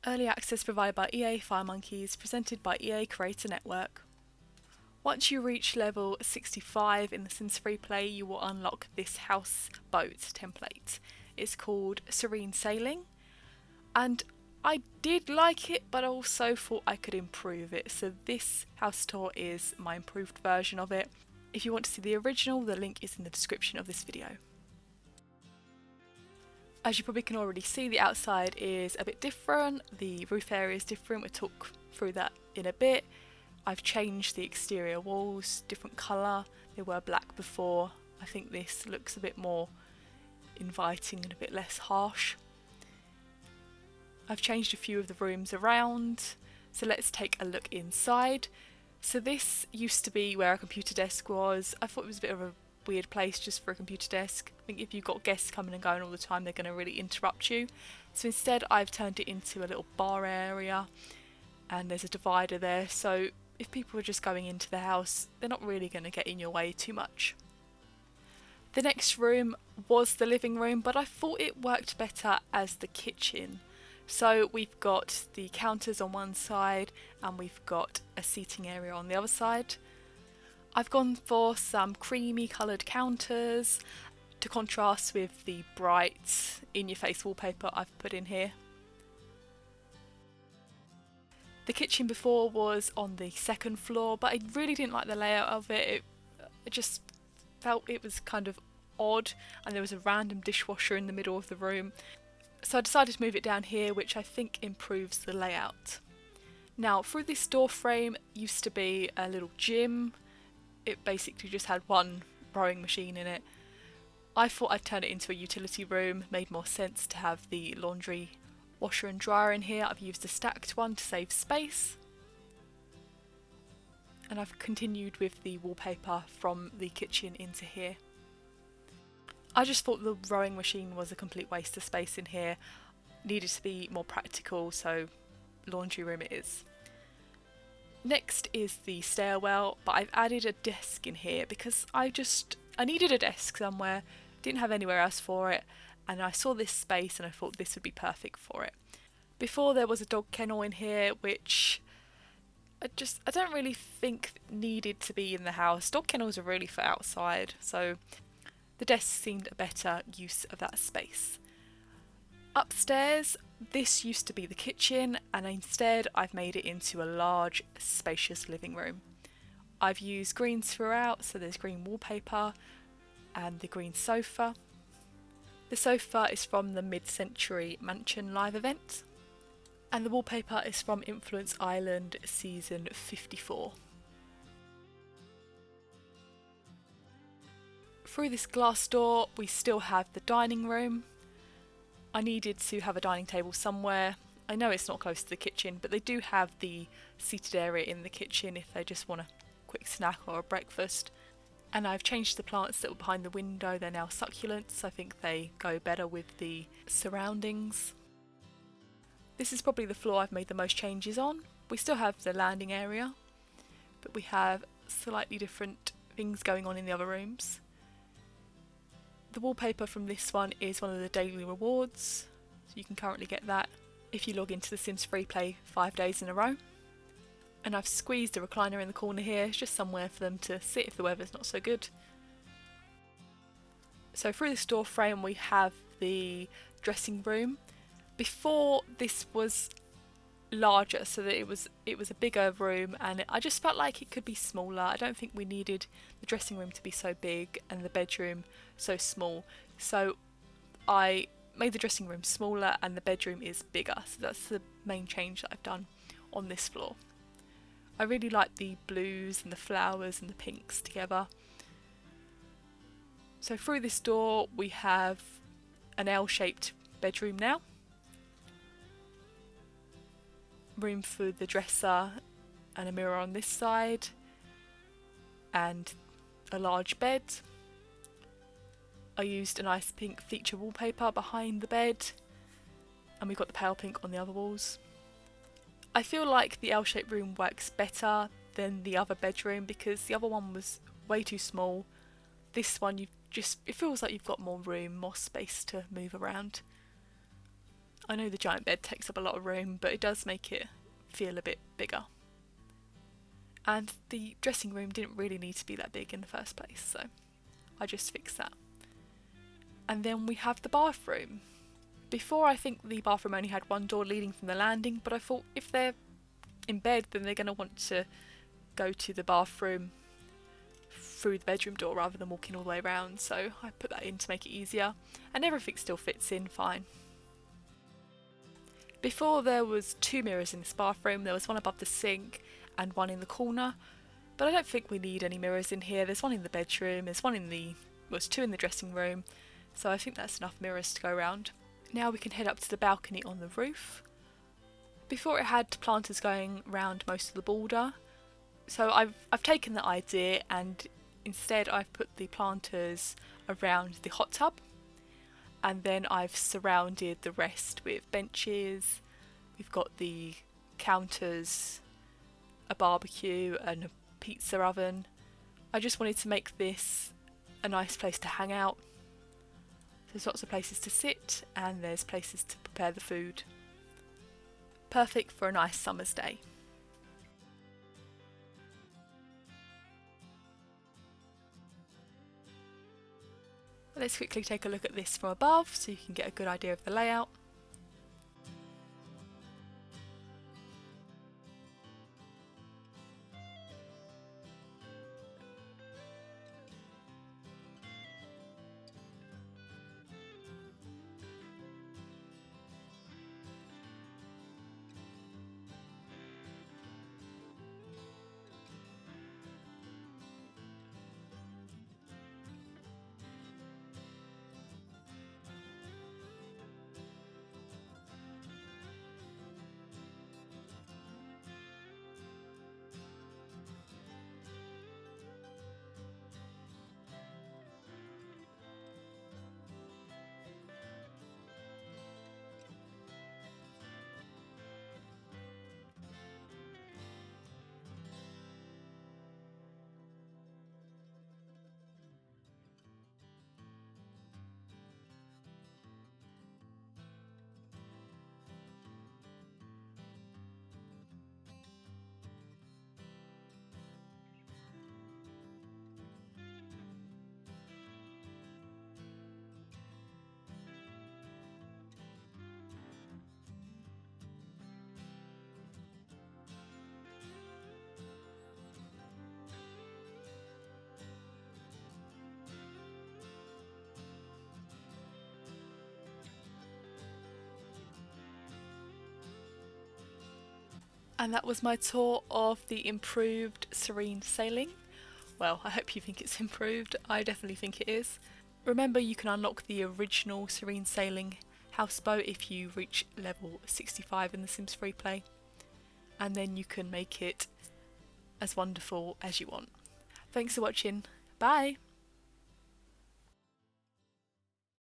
Early access provided by EA Firemonkeys, presented by EA Creator Network. Once you reach level 65 in the Sims Freeplay, you will unlock this houseboat template. It's called Serene Sailing, and I did like it, but also thought I could improve it. So this house tour is my improved version of it. If you want to see the original, the link is in the description of this video. As you probably can already see, the outside is a bit different, the roof area is different, we'll talk through that in a bit. I've changed the exterior walls, different colour, they were black before. I think this looks a bit more inviting and a bit less harsh. I've changed a few of the rooms around, so let's take a look inside. So this used to be where a computer desk was. I thought it was a bit of a weird place just for a computer desk. I think if you've got guests coming and going all the time, they're going to really interrupt you. So instead I've turned it into a little bar area, and there's a divider there, so if people are just going into the house, they're not really going to get in your way too much. The next room was the living room, but I thought it worked better as the kitchen. So we've got the counters on one side and we've got a seating area on the other side. I've gone for some creamy coloured counters to contrast with the bright in-your-face wallpaper I've put in here. The kitchen before was on the second floor, but I really didn't like the layout of it. I just felt it was kind of odd, and there was a random dishwasher in the middle of the room. So I decided to move it down here, which I think improves the layout. Now, through this door frame used to be a little gym. It basically just had one rowing machine in it. I thought I'd turn it into a utility room, made more sense to have the laundry washer and dryer in here. I've used a stacked one to save space. And I've continued with the wallpaper from the kitchen into here. I just thought the rowing machine was a complete waste of space in here. Needed to be more practical, so laundry room it is. Next is the stairwell, but I've added a desk in here because I needed a desk somewhere, didn't have anywhere else for it, and I saw this space and I thought this would be perfect for it. Before there was a dog kennel in here, which I don't really think needed to be in the house. Dog kennels are really for outside, so the desk seemed a better use of that space. Upstairs, this used to be the kitchen, and instead I've made it into a large, spacious living room. I've used greens throughout, so there's green wallpaper and the green sofa. The sofa is from the Mid-Century Mansion live event, and the wallpaper is from Influence Island season 54. Through this glass door we still have the dining room. I needed to have a dining table somewhere. I know it's not close to the kitchen, but they do have the seated area in the kitchen if they just want a quick snack or a breakfast. And I've changed the plants that were behind the window. They're now succulents. I think they go better with the surroundings. This is probably the floor I've made the most changes on. We still have the landing area, but we have slightly different things going on in the other rooms. The wallpaper from this one is one of the daily rewards, so you can currently get that if you log into the Sims Freeplay 5 days in a row. And I've squeezed a recliner in the corner here, it's just somewhere for them to sit if the weather's not so good. So through this door frame we have the dressing room. Before this was larger, so that it was a bigger room, and I just felt like it could be smaller. I don't think we needed the dressing room to be so big and the bedroom so small, so I made the dressing room smaller and the bedroom is bigger. So that's the main change that I've done on this floor. I really like the blues and the flowers and the pinks together. So through this door we have an L-shaped bedroom now. Room for the dresser and a mirror on this side, and a large bed. I used a nice pink feature wallpaper behind the bed, and we've got the pale pink on the other walls. I feel like the L-shaped room works better than the other bedroom because the other one was way too small. This one it feels like you've got more room, more space to move around. I know the giant bed takes up a lot of room, but it does make it feel a bit bigger. And the dressing room didn't really need to be that big in the first place, so I just fixed that. And then we have the bathroom. Before, I think the bathroom only had one door leading from the landing, but I thought if they're in bed, then they're going to want to go to the bathroom through the bedroom door rather than walking all the way around, so I put that in to make it easier, and everything still fits in fine. Before, there was 2 mirrors in this bathroom. There was one above the sink and one in the corner, but I don't think we need any mirrors in here. There's one in the bedroom, there's 2 in the dressing room, so I think that's enough mirrors to go around. Now we can head up to the balcony on the roof. Before, it had planters going round most of the border, so I've taken the idea and instead I've put the planters around the hot tub, and then I've surrounded the rest with benches. We've got the counters, a barbecue and a pizza oven. I just wanted to make this a nice place to hang out. There's lots of places to sit and there's places to prepare the food. Perfect for a nice summer's day. Let's quickly take a look at this from above so you can get a good idea of the layout. And that was my tour of the improved Serene Sailing. Well, I hope you think it's improved. I definitely think it is. Remember, you can unlock the original Serene Sailing houseboat if you reach level 65 in the Sims Freeplay, and then you can make it as wonderful as you want. Thanks for watching. Bye!